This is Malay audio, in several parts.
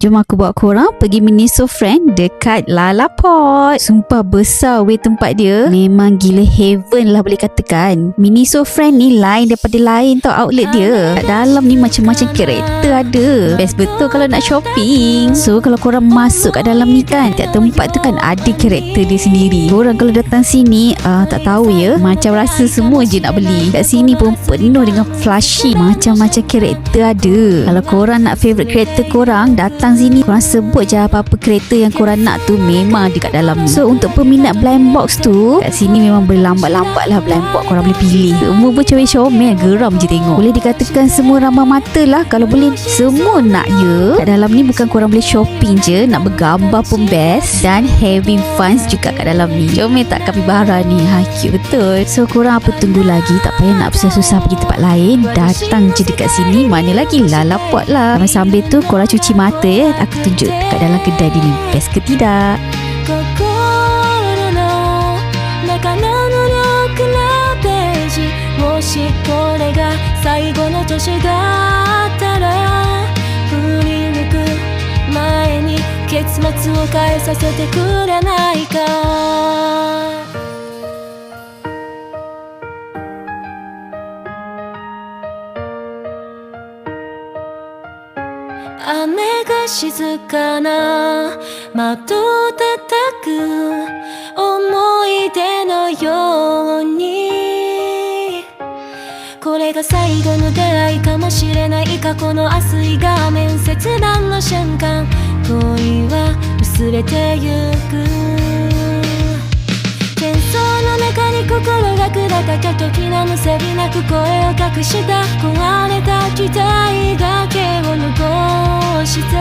Jom aku bawa korang pergi Miniso Friend dekat Lalaport. Sumpah besar weh tempat dia. Memang gila heaven lah boleh katakan. Miniso Friend ni lain daripada lain tau outlet dia. Kat dalam ni macam-macam kereta ada. Best betul kalau nak shopping. So kalau korang masuk kat dalam ni kan, tiap tempat tu kan ada kereta dia sendiri. Korang kalau datang sini tak tahu ya, macam rasa semua je nak beli. Kat sini pun penuh dengan flashy. Macam-macam kereta ada. Kalau korang nak favourite kereta korang, datang sini korang sebut je apa-apa kereta yang korang nak tu, memang ada kat dalam ni. So untuk peminat blind box tu, kat sini memang boleh lambat-lambat lah blind box, korang boleh pilih. Semua pun cewek comel, geram je tengok. Boleh dikatakan semua ramah mata lah. Kalau boleh semua nak ya. Kat dalam ni bukan korang boleh shopping je, nak bergambar pun best, dan having fun juga kat dalam ni. Comel tak kapibara ni, cute betul. So korang apa tunggu lagi? Tak payah nak susah-susah pergi tempat lain, datang je dekat sini. Mana lagi Lalaport lah. Sambil tu korang cuci mata ya. Aku tunjuk kat dalam kedai dia ni best ke tidak.雨が静かな窓を叩く思い出のように、これが最後の出会いかもしれない。過去の明日い画面切断の瞬間、恋は薄れてゆく。喧騒の中に心が砕かれた時のむせびなく声を隠した。壊れた期待だけを残して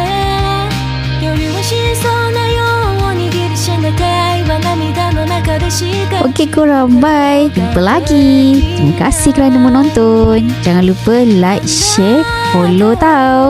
夜はしそうなように握りしめて愛は涙の中でしか。 Okey korang, bye. Jumpa lagi. Terima kasih kerana menonton. Jangan lupa like, share, follow tau.